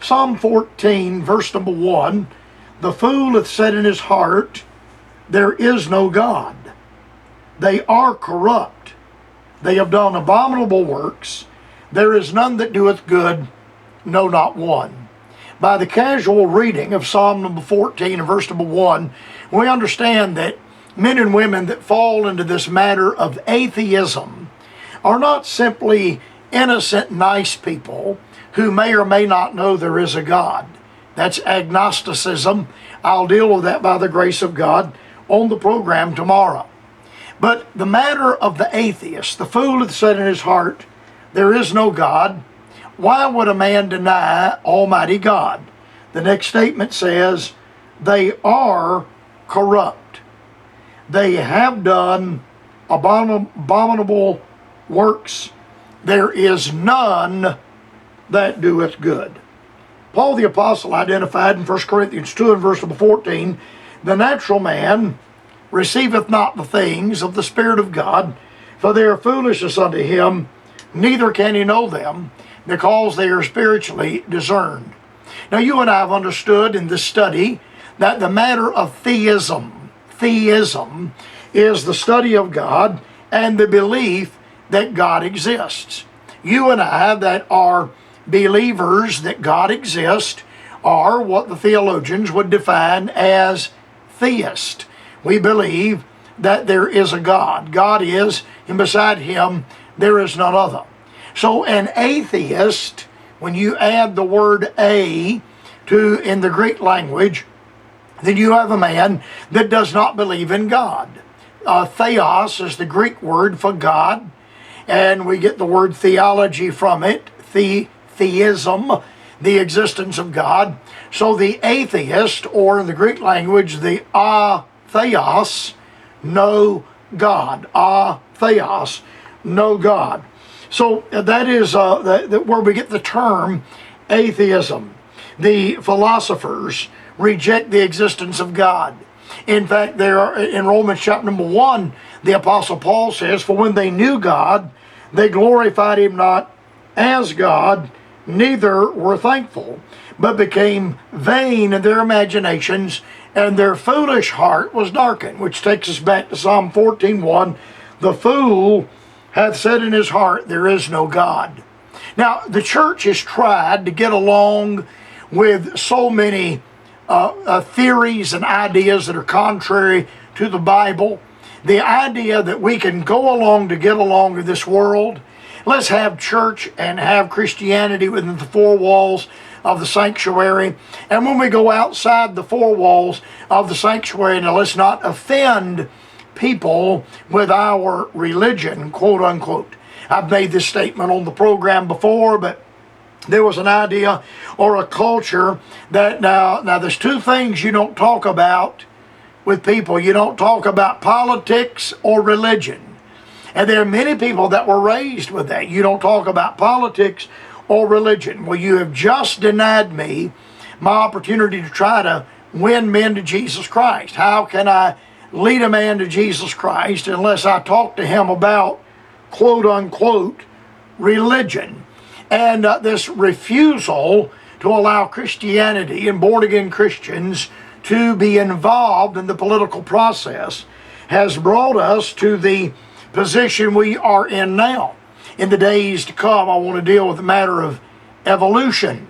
Psalm 14, verse number 1, the fool hath said in his heart, there is no God. They are corrupt. They have done abominable works. There is none that doeth good, no, not one. By the casual reading of Psalm number 14 and verse number 1, we understand that men and women that fall into this matter of atheism are not simply innocent, nice people who may or may not know there is a God. That's agnosticism. I'll deal with that by the grace of God on the program tomorrow. But the matter of the atheist, the fool hath said in his heart, there is no God. Why would a man deny Almighty God? The next statement says, they are corrupt. They have done abominable works. There is none that doeth good. Paul the Apostle identified in 1 Corinthians 2 and verse number 14, the natural man receiveth not the things of the Spirit of God, for they are foolishness unto him, neither can he know them, because they are spiritually discerned. Now you and I have understood in this study that the matter of theism is the study of God and the belief that God exists. You and I that are believers that God exists are what the theologians would define as theist. We believe that there is a God. God is, and beside him there is none other. So an atheist, when you add the word a to in the Greek language, then you have a man that does not believe in God. Theos is the Greek word for God, and we get the word theology from it, theism, the existence of God. So the atheist, or in the Greek language, the atheos, no God. Atheos, no God. So that is where we get the term atheism. The philosophers reject the existence of God. In fact, there are, in Romans chapter number 1, the Apostle Paul says, for when they knew God, they glorified him not as God, neither were thankful, but became vain in their imaginations, and their foolish heart was darkened. Which takes us back to Psalm 14:1. The fool hath said in his heart, there is no God. Now, the church has tried to get along with so many theories and ideas that are contrary to the Bible. The idea that we can go along to get along with this world. Let's have church and have Christianity within the four walls of the sanctuary. And when we go outside the four walls of the sanctuary, now let's not offend people with our religion, quote unquote. I've made this statement on the program before, but there was an idea or a culture that now there's two things you don't talk about with people. You don't talk about politics or religion. And there are many people that were raised with that. You don't talk about politics or religion. Well, you have just denied me my opportunity to try to win men to Jesus Christ. How can I lead a man to Jesus Christ unless I talk to him about, quote unquote, religion? And this refusal to allow Christianity and born-again Christians to be involved in the political process has brought us to the position we are in now. In the days to come, I want to deal with the matter of evolution.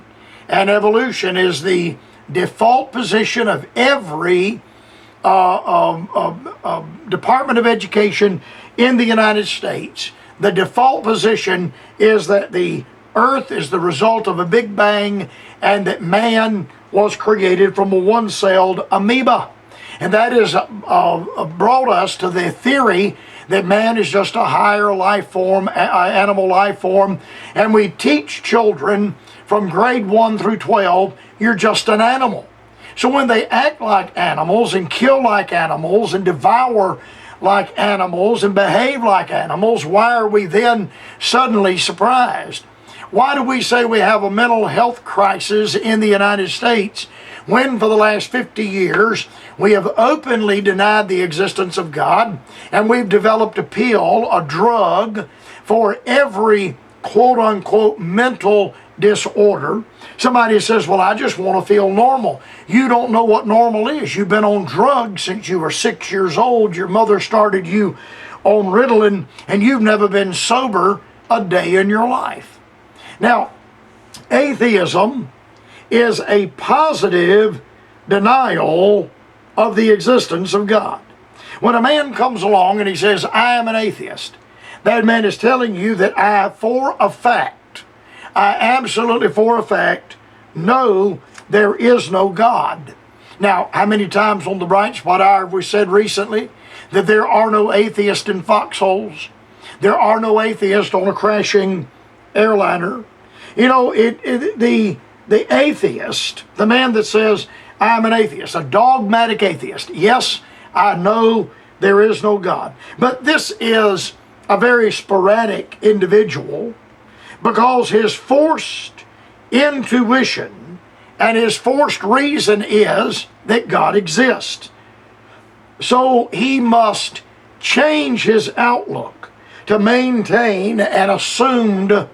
And evolution is the default position of every Department of Education in the United States. The default position is that the Earth is the result of a Big Bang and that man was created from a one-celled amoeba. And that has brought us to the theory that man is just a higher life form, animal life form. And we teach children from grade 1 through 12, you're just an animal. So when they act like animals and kill like animals and devour like animals and behave like animals, why are we then suddenly surprised? Why do we say we have a mental health crisis in the United States when for the last 50 years we have openly denied the existence of God, and we've developed a pill, a drug, for every quote-unquote mental disorder. Somebody says, well, I just want to feel normal. You don't know what normal is. You've been on drugs since you were 6 years old. Your mother started you on Ritalin, and you've never been sober a day in your life. Now, atheism is a positive denial of the existence of God. When a man comes along and he says, I am an atheist, that man is telling you that I absolutely for a fact know there is no God. Now, how many times on the Bright Spot Hour have we said recently that there are no atheists in foxholes? There are no atheists on a crashing airliner. You know, the atheist, the man that says, I'm an atheist, a dogmatic atheist. Yes, I know there is no God. But this is a very sporadic individual, because his forced intuition and his forced reason is that God exists. So he must change his outlook to maintain an assumed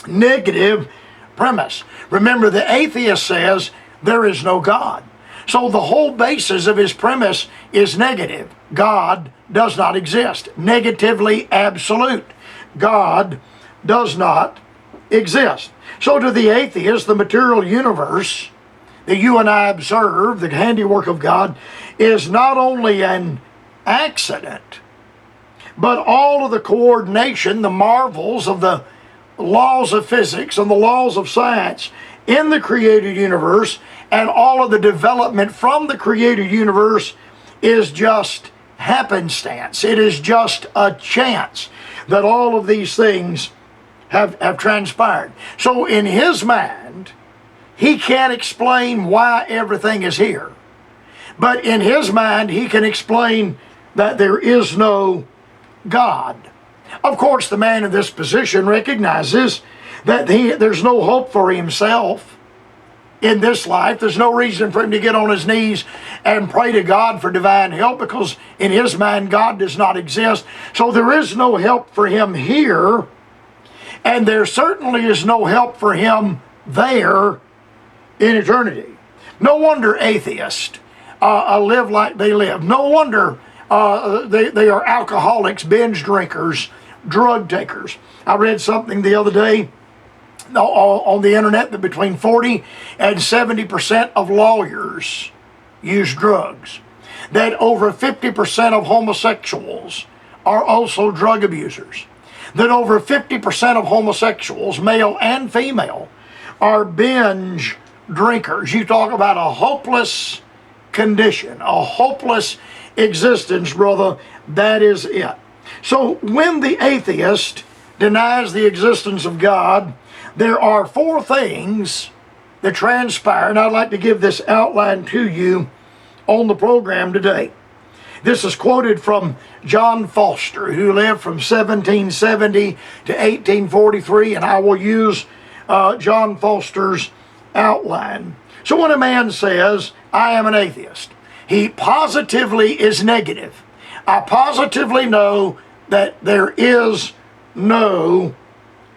negative premise. Remember, the atheist says there is no God. So the whole basis of his premise is negative. God does not exist. Negatively absolute. God does not exist. So to the atheist, the material universe that you and I observe, the handiwork of God, is not only an accident, but all of the coordination, the marvels of the laws of physics and the laws of science in the created universe, and all of the development from the created universe is just happenstance. It is just a chance that all of these things have transpired. So in his mind, he can't explain why everything is here. But in his mind, he can explain that there is no God. Of course, the man in this position recognizes that there's no hope for himself in this life. There's no reason for him to get on his knees and pray to God for divine help, because in his mind, God does not exist. So there is no help for him here, and there certainly is no help for him there in eternity. No wonder atheists live like they live. No wonder they are alcoholics, binge drinkers, drug takers. I read something the other day on the internet that between 40 and 70% of lawyers use drugs. That over 50% of homosexuals are also drug abusers. That over 50% of homosexuals, male and female, are binge drinkers. You talk about a hopeless condition, a hopeless existence, brother. That is it. So when the atheist denies the existence of God, there are four things that transpire, and I'd like to give this outline to you on the program today. This is quoted from John Foster, who lived from 1770 to 1843, and I will use John Foster's outline. So when a man says, I am an atheist, he positively is negative. I positively know that there is no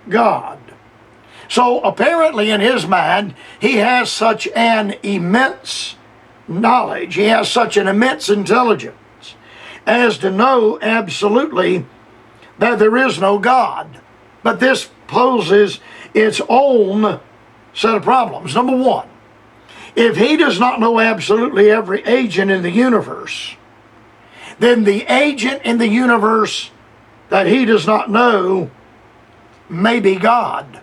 God. So apparently in his mind, he has such an immense knowledge, he has such an immense intelligence, as to know absolutely that there is no God. But this poses its own set of problems. Number one, if he does not know absolutely every agent in the universe, then the agent in the universe that he does not know may be God.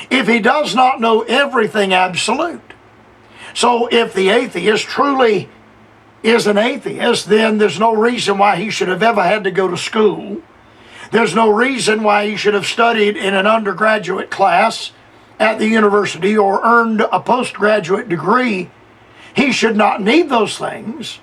If he does not know everything absolute. So if the atheist truly is an atheist, then there's no reason why he should have ever had to go to school. There's no reason why he should have studied in an undergraduate class at the university or earned a postgraduate degree. He should not need those things,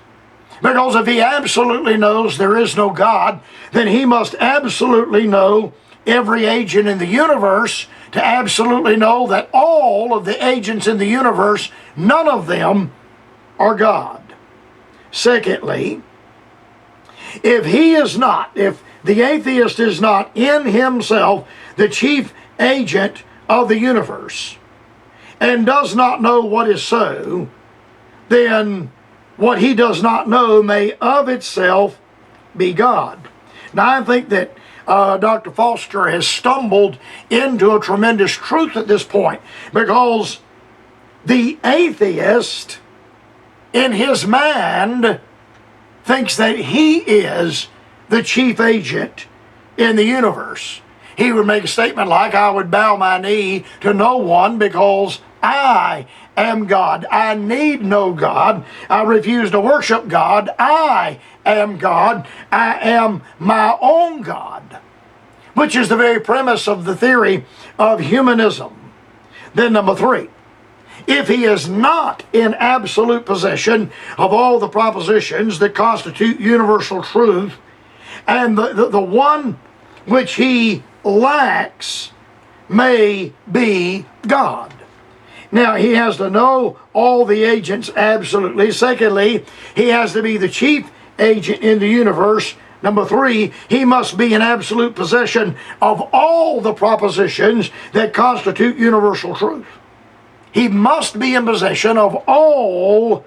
because if he absolutely knows there is no God, then he must absolutely know every agent in the universe to absolutely know that all of the agents in the universe, none of them are God. Secondly, if the atheist is not in himself the chief agent of the universe and does not know what is so, then what he does not know may of itself be God. Now I think that Dr. Foster has stumbled into a tremendous truth at this point, because the atheist in his mind thinks that he is the chief agent in the universe. He would make a statement like, I would bow my knee to no one because I am God. I need no God. I refuse to worship God. I am God. I am my own God, which is the very premise of the theory of humanism. Then number 3, if he is not in absolute possession of all the propositions that constitute universal truth, and the one which he lacks may be God. Now, he has to know all the agents absolutely. Secondly, he has to be the chief agent in the universe. Number 3, he must be in absolute possession of all the propositions that constitute universal truth. He must be in possession of all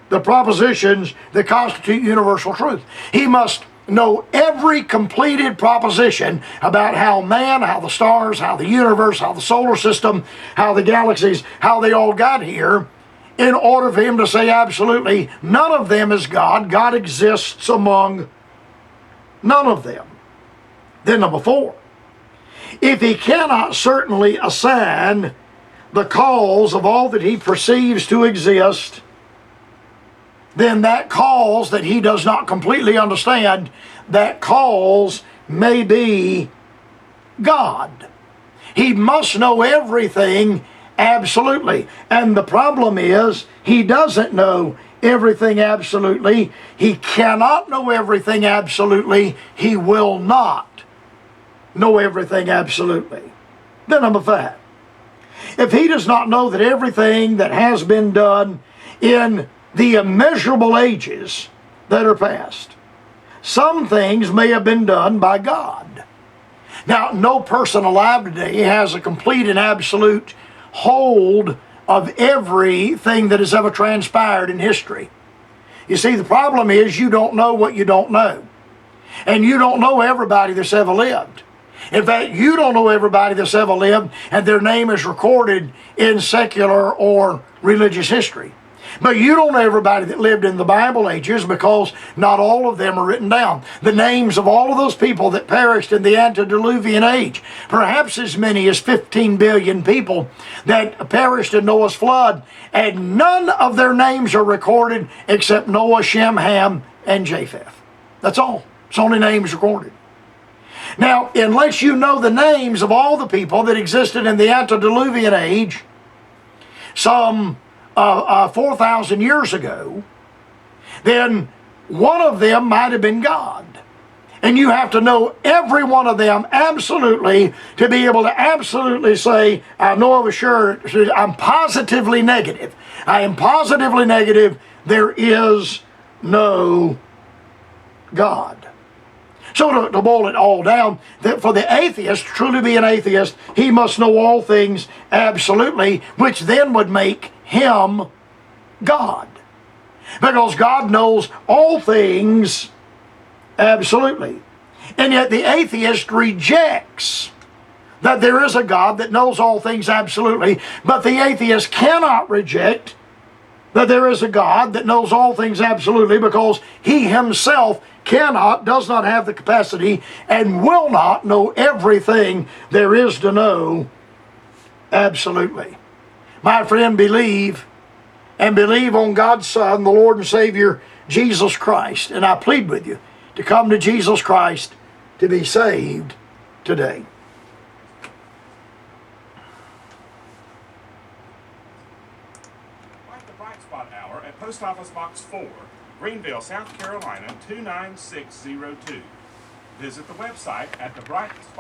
the propositions that constitute universal truth. He must know every completed proposition about how man, how the stars, how the universe, how the solar system, how the galaxies, how they all got here, in order for him to say absolutely none of them is God. God exists among none of them. Then number 4, if he cannot certainly assign the cause of all that he perceives to exist, then that cause that he does not completely understand, that cause may be God. He must know everything absolutely. And the problem is, he doesn't know everything absolutely. He cannot know everything absolutely. He will not know everything absolutely. Then number 5, if he does not know that everything that has been done in the immeasurable ages that are past, some things may have been done by God. Now, no person alive today has a complete and absolute hold of everything that has ever transpired in history. You see, the problem is you don't know what you don't know. And you don't know everybody that's ever lived. In fact, you don't know everybody that's ever lived and their name is recorded in secular or religious history. But you don't know everybody that lived in the Bible ages, because not all of them are written down. The names of all of those people that perished in the antediluvian age, perhaps as many as 15 billion people that perished in Noah's flood, and none of their names are recorded except Noah, Shem, Ham, and Japheth. That's all. It's only names recorded. Now, unless you know the names of all the people that existed in the antediluvian age, some 4,000 years ago, then one of them might have been God. And you have to know every one of them absolutely to be able to absolutely say, I know of a sure, I'm positively negative. I am positively negative. There is no God. So to boil it all down, that for the atheist, truly be an atheist, he must know all things absolutely, which then would make him God. Because God knows all things absolutely. And yet the atheist rejects that there is a God that knows all things absolutely, but the atheist cannot reject that there is a God that knows all things absolutely, because he himself does not have the capacity and will not know everything there is to know absolutely. My friend, believe, and believe on God's Son, the Lord and Savior, Jesus Christ. And I plead with you to come to Jesus Christ to be saved today. Like the Bright Spot Hour at Post Office Box 4, Greenville, South Carolina 29602. Visit the website at thebrightspot.com.